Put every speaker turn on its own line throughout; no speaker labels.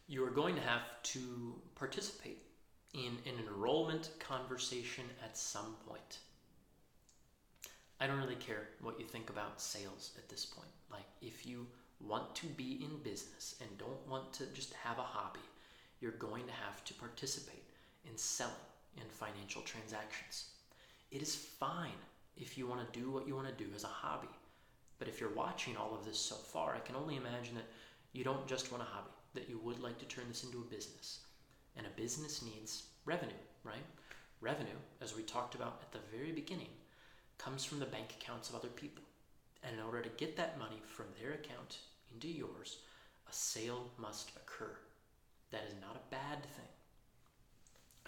You are going to have to participate in an enrollment conversation at some point. I don't really care what you think about sales at this point. Like, if you want to be in business and don't want to just have a hobby, you're going to have to participate in selling in financial transactions. It is fine if you want to do what you want to do as a hobby. But if you're watching all of this so far, I can only imagine that you don't just want a hobby, that you would like to turn this into a business. And a business needs revenue, right? Revenue, as we talked about at the very beginning, comes from the bank accounts of other people. And in order to get that money from their account into yours, a sale must occur. That is not a bad thing.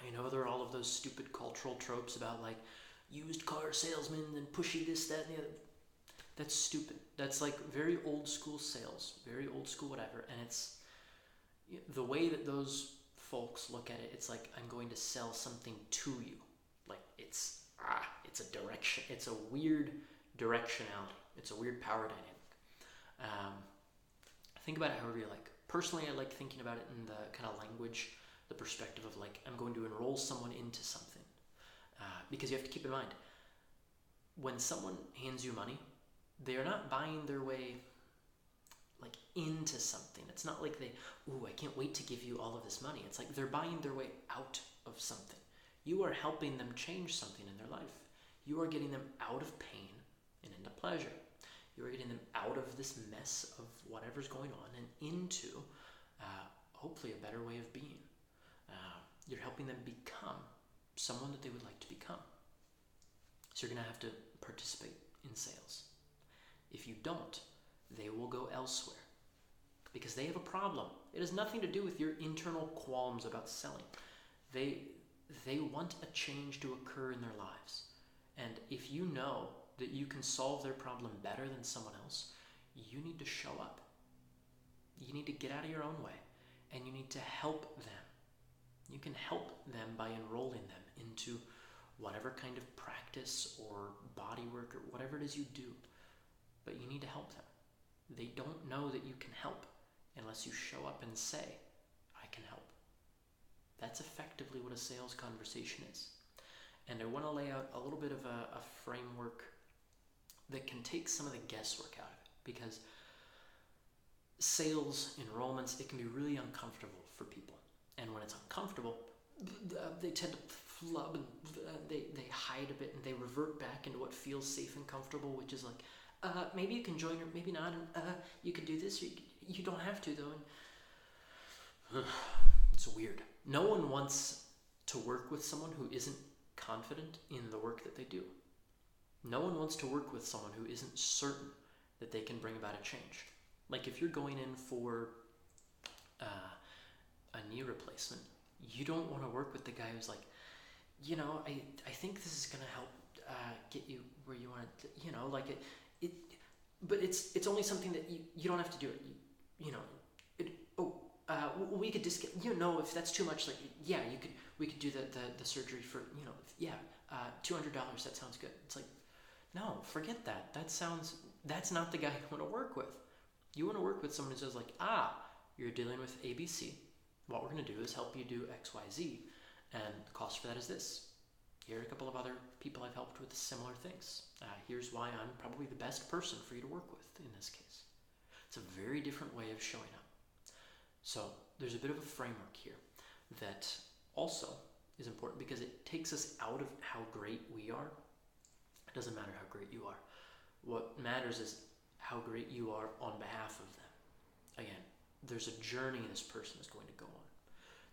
I know there are all of those stupid cultural tropes about like used car salesmen and pushy this, that, and the other. That's stupid. That's like very old school sales, very old school whatever. And it's the way that those folks look at it, it's like I'm going to sell something to you. Like it's a direction. It's a weird directionality. It's a weird power dynamic. Think about it however you like. Personally, I like thinking about it in the kind of language, the perspective of like I'm going to enroll someone into something. Because you have to keep in mind, when someone hands you money, they are not buying their way like into something. It's not like I can't wait to give you all of this money. It's like they're buying their way out of something. You are helping them change something in their life. You are getting them out of pain and into pleasure. You are getting them out of this mess of whatever's going on and into hopefully a better way of being. You're helping them become someone that they would like to become. So you're going to have to participate in sales. If you don't, they will go elsewhere because they have a problem. It has nothing to do with your internal qualms about selling. They want a change to occur in their lives. And if you know that you can solve their problem better than someone else, you need to show up. You need to get out of your own way and you need to help them. You can help them by enrolling them into whatever kind of practice or body work or whatever it is you do. But you need to help them. They don't know that you can help unless you show up and say, I can help. That's effectively what a sales conversation is. And I want to lay out a little bit of a framework that can take some of the guesswork out of it, because sales enrollments, it can be really uncomfortable for people. And when it's uncomfortable, they tend to flub and they hide a bit and they revert back into what feels safe and comfortable, which is like, maybe you can join or maybe not, and you can do this, or you don't have to though. And it's weird. No one wants to work with someone who isn't confident in the work that they do. No one wants to work with someone who isn't certain that they can bring about a change. Like if you're going in for a knee replacement, you don't want to work with the guy who's like, I think this is going to help get you where you want to, like it, but it's only something that you don't have to do it. We could discount, if that's too much, like, yeah, we could do the surgery for, $200, that sounds good. It's like, no, forget that. That's not the guy you want to work with. You want to work with someone who says like, you're dealing with ABC. What we're going to do is help you do XYZ, and the cost for that is this. Here are a couple of other people I've helped with similar things. Here's why I'm probably the best person for you to work with in this case. It's a very different way of showing up. So there's a bit of a framework here that also is important because it takes us out of how great we are. It doesn't matter how great you are. What matters is how great you are on behalf of them. Again, there's a journey this person is going to go on.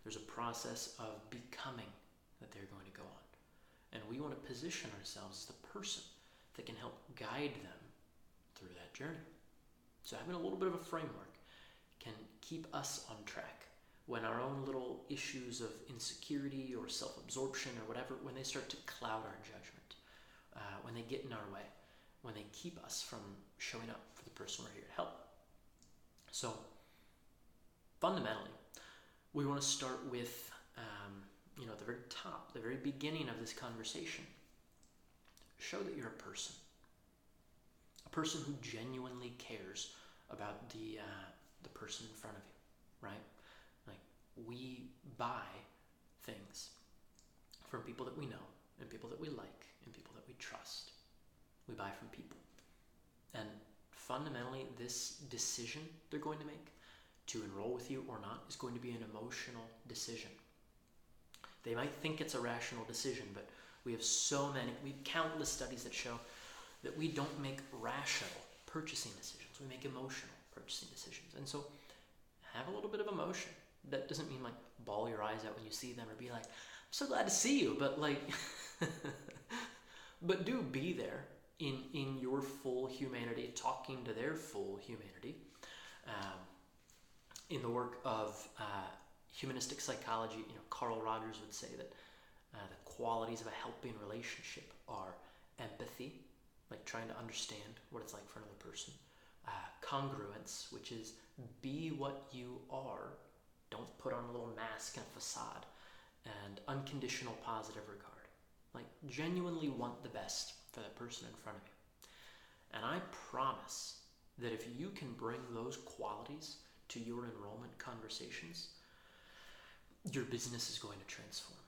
There's a process of becoming that they're going to go on. And we want to position ourselves as the person that can help guide them through that journey. So having a little bit of a framework can keep us on track when our own little issues of insecurity or self-absorption or whatever, when they start to cloud our judgment, when they get in our way, when they keep us from showing up for the person we're here to help. So fundamentally, we want to start with the very top, the very beginning of this conversation. Show that you're a person who genuinely cares about the person in front of you, right? Like, we buy things from people that we know and people that we like and people that we trust. We buy from people. And fundamentally, this decision they're going to make to enroll with you or not is going to be an emotional decision. They might think it's a rational decision, but we have countless studies that show that we don't make rational purchasing decisions. We make emotional purchasing decisions. And so have a little bit of emotion. That doesn't mean like bawl your eyes out when you see them or be like, I'm so glad to see you, but like, but do be there in your full humanity, talking to their full humanity. In the work of humanistic psychology, Carl Rogers would say that the qualities of a helping relationship are empathy, like trying to understand what it's like for another person, congruence, which is be what you are, don't put on a little mask and a facade, and unconditional positive regard, like genuinely want the best for that person in front of you. And I promise that if you can bring those qualities to your enrollment conversations, your business is going to transform.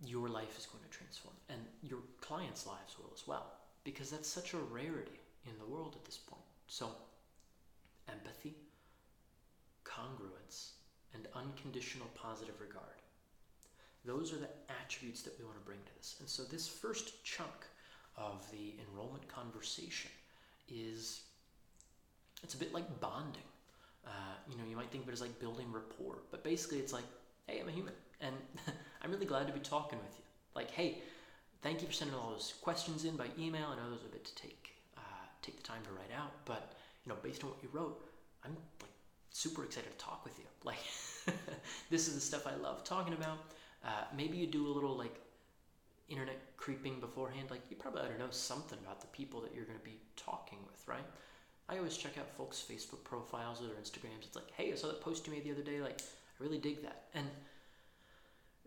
Your life is going to transform. And your clients' lives will as well, because that's such a rarity in the world at this point. So, empathy, congruence, and unconditional positive regard. Those are the attributes that we want to bring to this. And so this first chunk of the enrollment conversation it's a bit like bonding. You might think of it as like building rapport, but basically it's like, hey, I'm a human, and I'm really glad to be talking with you. Like, hey, thank you for sending all those questions in by email. I know those are a bit to take the time to write out, but based on what you wrote, I'm like super excited to talk with you. Like, this is the stuff I love talking about. Maybe you do a little like internet creeping beforehand. Like, you probably ought to know something about the people that you're going to be talking with, right? I always check out folks' Facebook profiles or their Instagrams. It's like, hey, I saw that post you made the other day. Like, I really dig that. And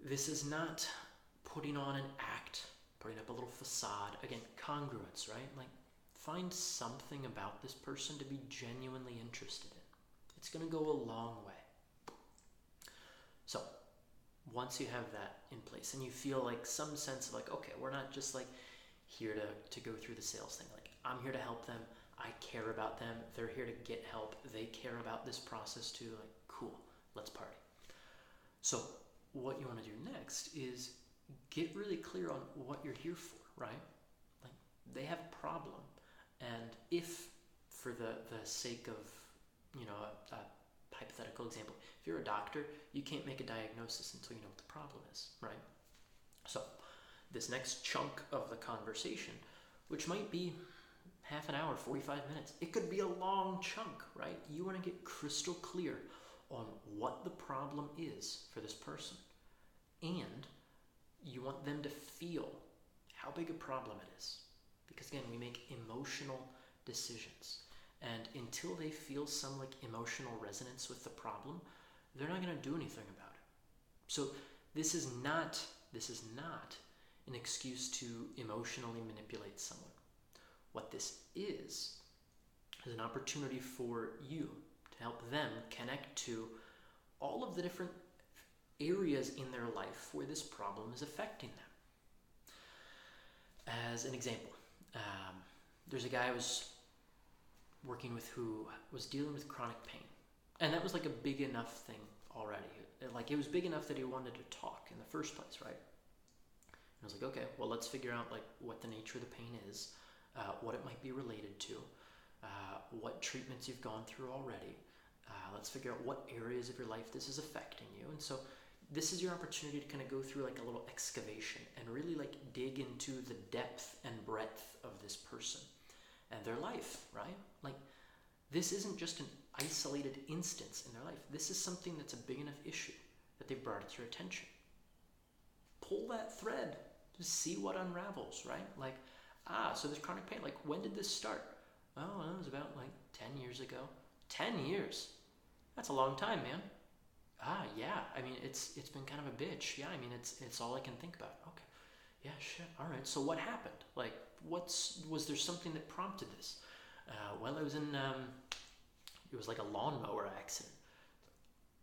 this is not putting on an act, putting up a little facade. Again, congruence, right? Like, find something about this person to be genuinely interested in. It's going to go a long way. So, once you have that in place and you feel like some sense of like, okay, we're not just like here to go through the sales thing. Like, I'm here to help them. I care about them. They're here to get help. They care about this process too. Like, cool, let's party. So what you want to do next is get really clear on what you're here for, right? Like, they have a problem. And if, for the sake of, a hypothetical example, if you're a doctor, you can't make a diagnosis until you know what the problem is, right? So this next chunk of the conversation, which might be half an hour, 45 minutes, it could be a long chunk, right? You want to get crystal clear on what the problem is for this person. And you want them to feel how big a problem it is. Because again, we make emotional decisions. And until they feel some like emotional resonance with the problem, they're not going to do anything about it. So this is not an excuse to emotionally manipulate someone. What this is an opportunity for you to help them connect to all of the different areas in their life where this problem is affecting them. As an example, there's a guy I was working with who was dealing with chronic pain. And that was like a big enough thing already. Like, it was big enough that he wanted to talk in the first place, right? And I was like, okay, well, let's figure out like what the nature of the pain is, what it might be related to, what treatments you've gone through already. Let's figure out what areas of your life this is affecting you. And so this is your opportunity to kind of go through like a little excavation and really like dig into the depth and breadth of this person and their life, right? Like, this isn't just an isolated instance in their life. This is something that's a big enough issue that they've brought it to your attention. Pull that thread to see what unravels, right? Like, so there's chronic pain. Like, when did this start? Oh, well, it was about like 10 years ago. 10 years? That's a long time, man. Yeah. I mean, it's been kind of a bitch. Yeah, I mean, it's all I can think about. Okay. Yeah, shit. All right. So what happened? Like, was there something that prompted this? Well, it was like a lawnmower accident.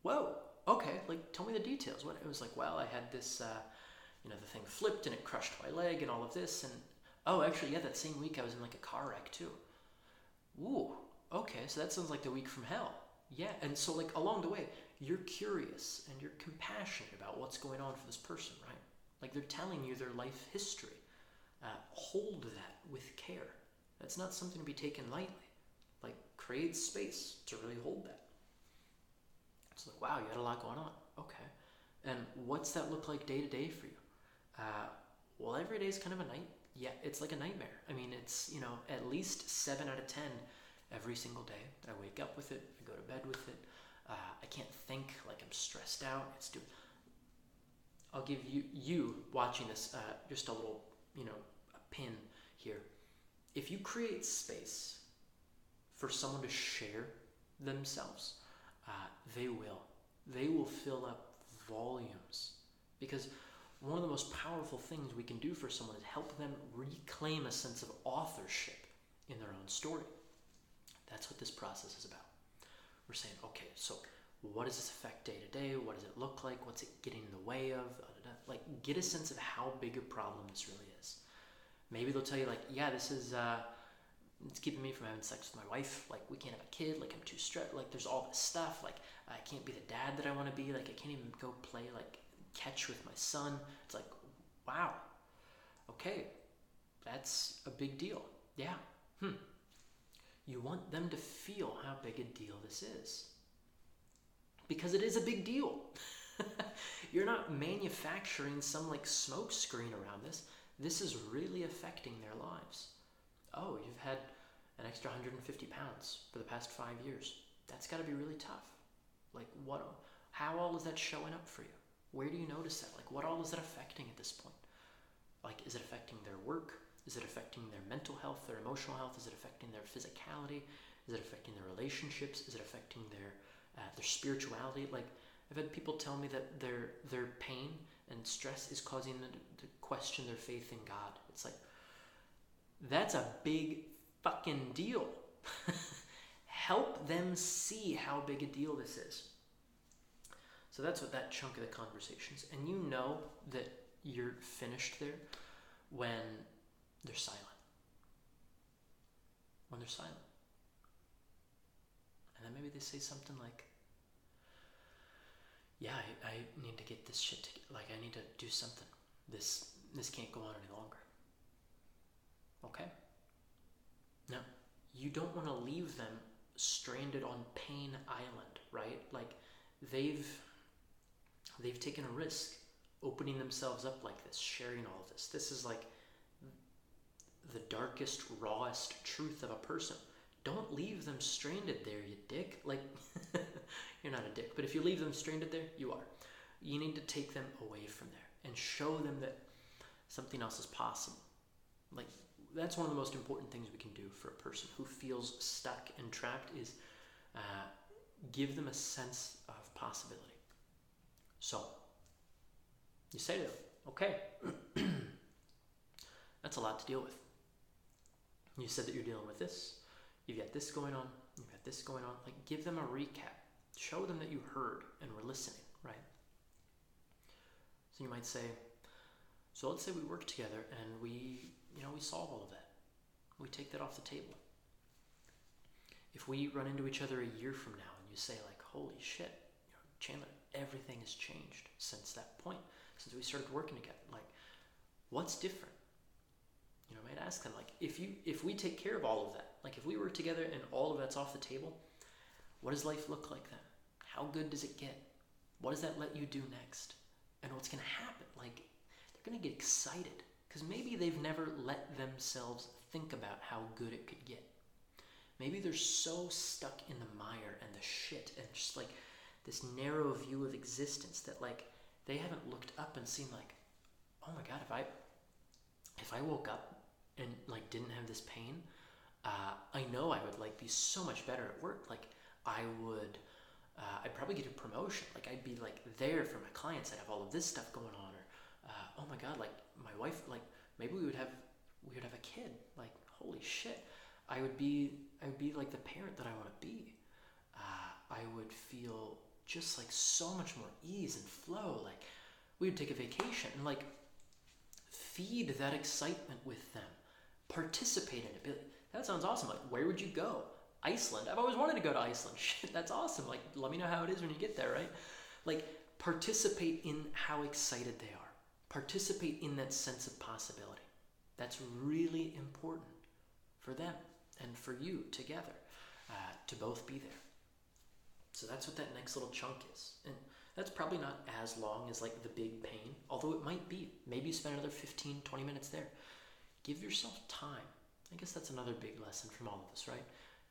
Whoa. Okay. like tell me the details. What it was like, well, I had this, the thing flipped and it crushed my leg and all of this. And oh, actually, yeah, that same week I was in like a car wreck too. Ooh, okay, so that sounds like the week from hell. Yeah, and so like along the way, you're curious and you're compassionate about what's going on for this person, right? Like they're telling you their life history. Hold that with care. That's not something to be taken lightly. Like create space to really hold that. It's like, wow, you had a lot going on. Okay. And what's that look like day to day for you? Well, every day is kind of a night. Yeah, it's like a nightmare. I mean, it's, at least 7 out of 10 every single day. I wake up with it. I go to bed with it. I can't think, like I'm stressed out. I'll give you watching this, just a little, a pin here. If you create space for someone to share themselves, they will. They will fill up volumes. Because one of the most powerful things we can do for someone is help them reclaim a sense of authorship in their own story. That's what this process is about. We're saying, okay, so what does this affect day to day? What does it look like? What's it getting in the way of? Like, get a sense of how big a problem this really is. Maybe they'll tell you, like, yeah, this is, it's keeping me from having sex with my wife. Like, we can't have a kid. Like, I'm too stressed. Like, there's all this stuff. Like, I can't be the dad that I want to be. Like, I can't even go play, like, catch with my son. It's like, wow. Okay, that's a big deal. Yeah. You want them to feel how big a deal this is. Because it is a big deal. You're not manufacturing some like smoke screen around this. This is really affecting their lives. Oh, you've had an extra 150 pounds for the past 5 years. That's got to be really tough. Like how all is that showing up for you? Where do you notice that? Like what all is that affecting at this point? Like is it affecting their work? Is it affecting their mental health, their emotional health? Is it affecting their physicality? Is it affecting their relationships? Is it affecting their spirituality? Like I've had people tell me that their pain and stress is causing them to question their faith in God. It's like, that's a big fucking deal. Help them see how big a deal this is. So that's what that chunk of the conversation is. And you know that you're finished there when they're silent. When they're silent. And then maybe they say something like, yeah, I need to get this shit together. Like, I need to do something. This can't go on any longer. Okay? Now, you don't want to leave them stranded on Pain Island, right? Like, they've taken a risk opening themselves up like this, sharing all of this. This is like the darkest, rawest truth of a person. Don't leave them stranded there, you dick. Like, you're not a dick, but if you leave them stranded there, you are. You need to take them away from there and show them that something else is possible. Like, that's one of the most important things we can do for a person who feels stuck and trapped is give them a sense of possibility. So, you say to them, okay, that's a lot to deal with. You said that you're dealing with this. You've got this going on. You've got this going on. Like, give them a recap. Show them that you heard and were listening, right? So you might say, so let's say we work together and we solve all of that. We take that off the table. If we run into each other a year from now and you say like, holy shit, Chandler, everything has changed since that point, since we started working together. Like, what's different? I might ask them, like, if we take care of all of that, like if we work together and all of that's off the table, what does life look like then? How good does it get? What does that let you do next? And what's going to happen? Like, they're going to get excited because maybe they've never let themselves think about how good it could get. Maybe they're so stuck in the mire and the shit and just like this narrow view of existence that like they haven't looked up and seen like, oh my God, if I woke up and like didn't have this pain, I know I would like be so much better at work. Like I'd probably get a promotion. Like I'd be like there for my clients. I'd have all of this stuff going on. Or oh my God, like my wife, like maybe we would have a kid. Like holy shit, I would be like the parent that I want to be. I would feel just like so much more ease and flow. Like we would take a vacation and like feed that excitement with them, participate in it. Be like, that sounds awesome. Like, where would you go? Iceland. I've always wanted to go to Iceland. Shit, that's awesome. Like, let me know how it is when you get there, right? Like, participate in how excited they are. Participate in that sense of possibility. That's really important for them and for you together, to both be there. So that's what that next little chunk is. And that's probably not as long as like the big pain, although it might be. Maybe you spend another 15, 20 minutes there. Give yourself time. I guess that's another big lesson from all of us, right?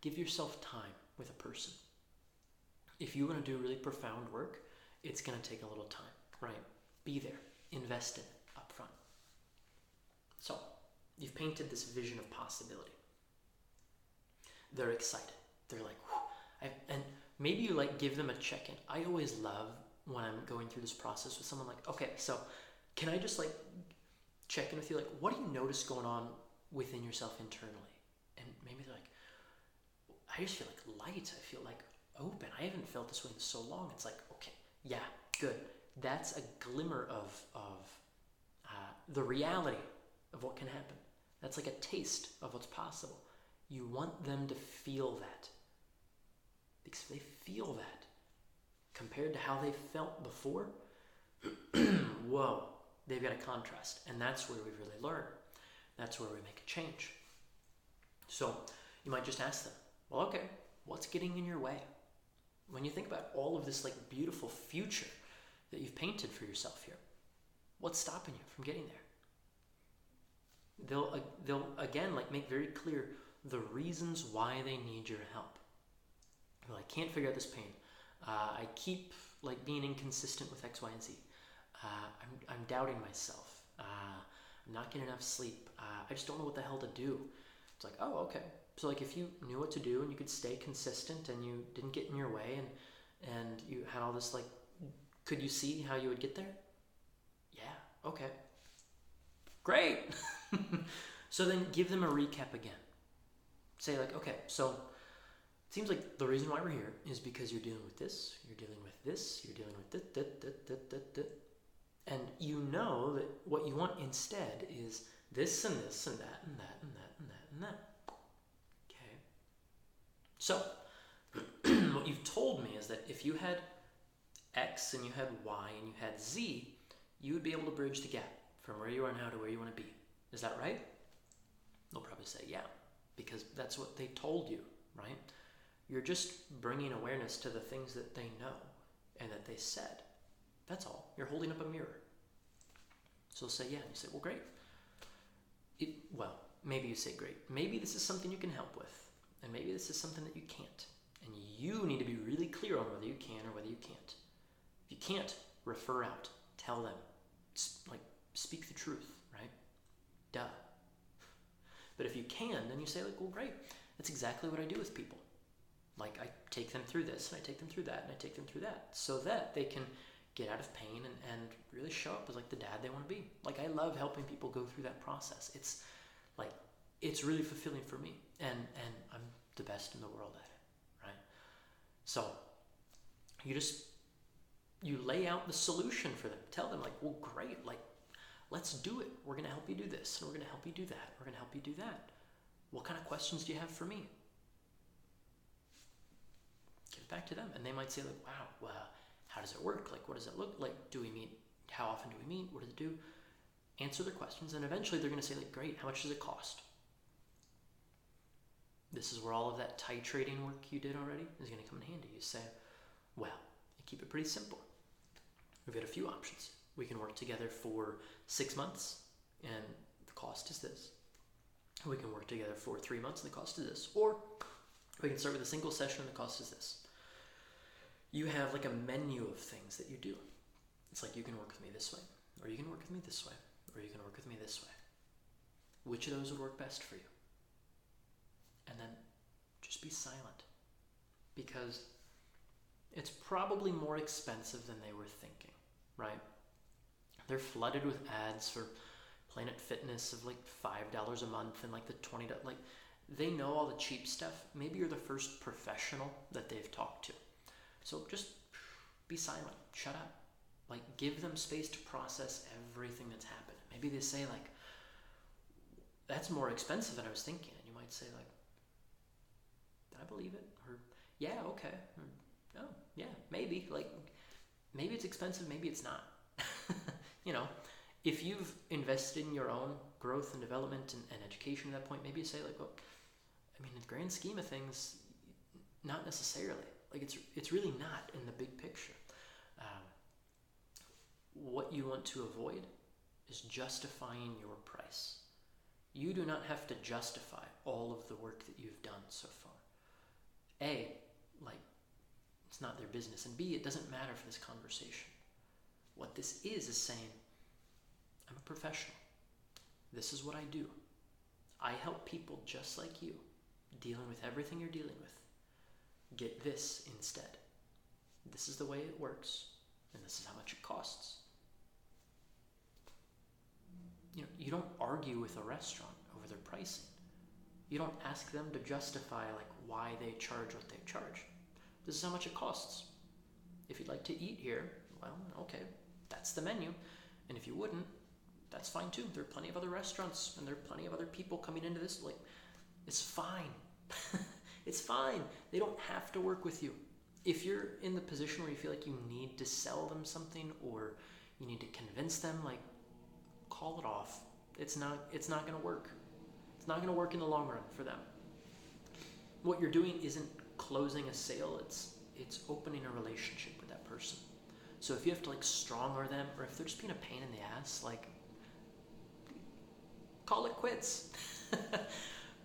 Give yourself time with a person. If you want to do really profound work, it's going to take a little time, right? Be there. Invest in it up front. So, you've painted this vision of possibility. They're excited. They're like, whew. And maybe you like give them a check-in. I always love when I'm going through this process with someone like, okay, so can I just like check in with you? Like, what do you notice going on within yourself internally? And maybe they're like, I just feel like light. I feel like open. I haven't felt this way in so long. It's like, okay, yeah, good. That's a glimmer of the reality of what can happen. That's like a taste of what's possible. You want them to feel that. Because if they feel that, compared to how they felt before, whoa, they've got a contrast. And that's where we really learn. That's where we make a change. So you might just ask them, well, okay, what's getting in your way? When you think about all of this like beautiful future that you've painted for yourself here, what's stopping you from getting there? They'll again like make very clear the reasons why they need your help. Well, I can't figure out this pain. I keep like being inconsistent with X, Y, and Z. I'm doubting myself. I'm not getting enough sleep. I just don't know what the hell to do. It's like, oh, okay. So like if you knew what to do and you could stay consistent and you didn't get in your way and you had all this like, could you see how you would get there? Yeah, okay. Great. So then give them a recap again. Say like, okay, so it seems like the reason why we're here is because you're dealing with this, you're dealing with this, you're dealing with that. And you know that what you want instead is this and this and that and that and that and that and that. Okay. So, what you've told me is that if you had X and you had Y and you had Z, you would be able to bridge the gap from where you are now to where you want to be. Is that right? They'll probably say, yeah, because that's what they told you, right? You're just bringing awareness to the things that they know and that they said. That's all. You're holding up a mirror. So they'll say, yeah. And you say, well, great. Well, maybe you say, great. Maybe this is something you can help with. And maybe this is something that you can't. And you need to be really clear on whether you can or whether you can't. If you can't, refer out. Tell them. Like, speak the truth, right? Duh. But if you can, then you say, like, well, great. That's exactly what I do with people. Like, I take them through this, and I take them through that, and I take them through that, so that they can get out of pain and really show up as, like, the dad they want to be. Like, I love helping people go through that process. It's, like, it's really fulfilling for me, and I'm the best in the world at it, right? So, you lay out the solution for them. Tell them, like, well, great, like, let's do it. We're going to help you do this, and we're going to help you do that. We're going to help you do that. What kind of questions do you have for me? Give it back to them. And they might say, like, wow, well, how does it work? Like, what does it look like? Do we meet? How often do we meet? What does it do? Answer their questions. And eventually they're going to say, like, great, how much does it cost? This is where all of that titrating work you did already is going to come in handy. You say, well, you keep it pretty simple. We've got a few options. We can work together for 6 months, and the cost is this. We can work together for 3 months, and the cost is this. Or we can start with a single session, and the cost is this. You have like a menu of things that you do. It's like you can work with me this way, or you can work with me this way, or you can work with me this way. Which of those would work best for you? And then just be silent, because it's probably more expensive than they were thinking, right? They're flooded with ads for Planet Fitness of like $5 a month and like the $20, like they know all the cheap stuff. Maybe you're the first professional that they've talked to. So just be silent, shut up. Like, give them space to process everything that's happened. Maybe they say, like, that's more expensive than I was thinking. And you might say, like, I believe it. Or, yeah, okay. Or, oh, yeah, maybe. Like, maybe it's expensive, maybe it's not. You know, if you've invested in your own growth and development and education at that point, maybe you say, like, well, I mean, in the grand scheme of things, not necessarily. Like, it's really not in the big picture. What you want to avoid is justifying your price. You do not have to justify all of the work that you've done so far. A, like, it's not their business. And B, it doesn't matter for this conversation. What this is saying, I'm a professional. This is what I do. I help people just like you, dealing with everything you're dealing with, get this instead. This is the way it works, and this is how much it costs. You know, you don't argue with a restaurant over their pricing. You don't ask them to justify, like, why they charge what they charge. This is how much it costs. If you'd like to eat here, well, okay, that's the menu. And if you wouldn't, that's fine too. There are plenty of other restaurants, and there are plenty of other people coming into this. Like, it's fine. It's fine. They don't have to work with you. If you're in the position where you feel like you need to sell them something, or you need to convince them, like, call it off. It's not going to work. It's not going to work in the long run for them. What you're doing isn't closing a sale. It's opening a relationship with that person. So if you have to, like, strong-arm them, or if they're just being a pain in the ass, like, call it quits.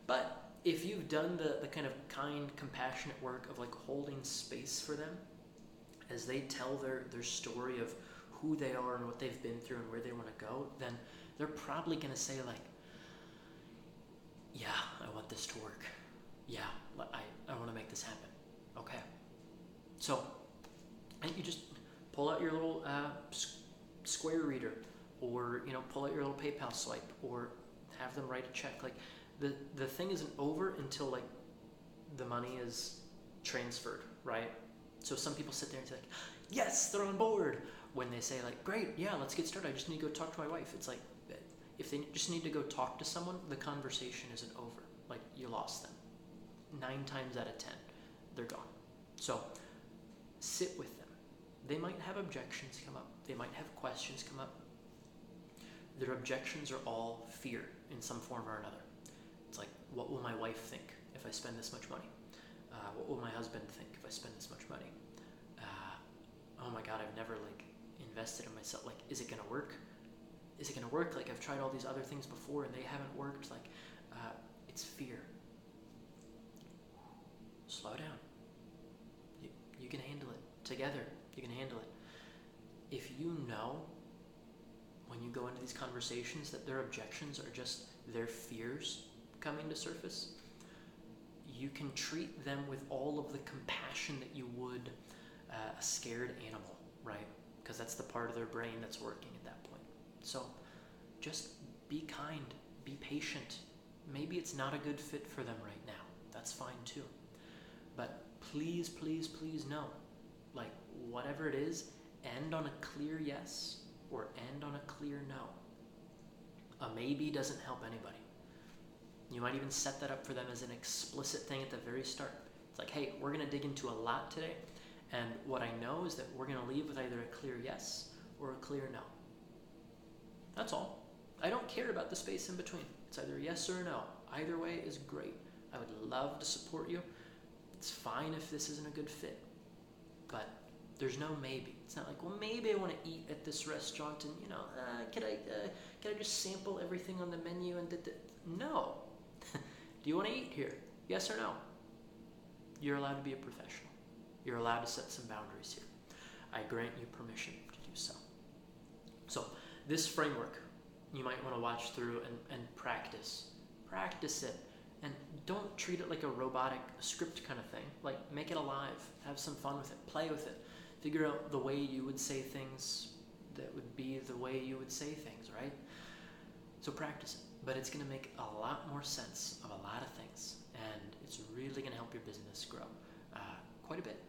But if you've done the kind of kind, compassionate work of, like, holding space for them as they tell their story of who they are and what they've been through and where they want to go, then they're probably going to say, like, yeah, I want this to work. Yeah, I want to make this happen. Okay. So, and you just pull out your little Square reader, or, you know, pull out your little PayPal swipe, or have them write a check. Like, the thing isn't over until, like, the money is transferred, right? So some people sit there and say, like, yes, they're on board. When they say, like, great, yeah, let's get started. I just need to go talk to my wife. It's like, if they just need to go talk to someone, the conversation isn't over. Like, you lost them. 9 times out of 10, they're gone. So sit with them. They might have objections come up. They might have questions come up. Their objections are all fear in some form or another. It's like, what will my wife think if I spend this much money? What will my husband think if I spend this much money? Oh my God, I've never, like, invested in myself. Like, is it going to work? Is it going to work? Like, I've tried all these other things before and they haven't worked. Like, it's fear. Slow down. You can handle it. Together, you can handle it. If you know, when you go into these conversations, that their objections are just their fears coming to surface, you can treat them with all of the compassion that you would a scared animal, right? Because that's the part of their brain that's working at that point. So just be kind, be patient. Maybe it's not a good fit for them right now. That's fine too. But please, please, please know, like, whatever it is, end on a clear yes or end on a clear no. A maybe doesn't help anybody. You might even set that up for them as an explicit thing at the very start. It's like, hey, we're going to dig into a lot today, and what I know is that we're going to leave with either a clear yes or a clear no. That's all. I don't care about the space in between. It's either a yes or a no. Either way is great. I would love to support you. It's fine if this isn't a good fit, but there's no maybe. It's not like, well, maybe I want to eat at this restaurant, and, you know, can I just sample everything on the menu and no. Do you want to eat here? Yes or no? You're allowed to be a professional. You're allowed to set some boundaries here. I grant you permission to do so. So this framework, you might want to watch through and practice. Practice it. And don't treat it like a robotic script kind of thing. Like, make it alive. Have some fun with it. Play with it. Figure out the way you would say things that would be the way you would say things, right? So practice it. But it's going to make a lot more sense of a lot of things. And it's really going to help your business grow quite a bit.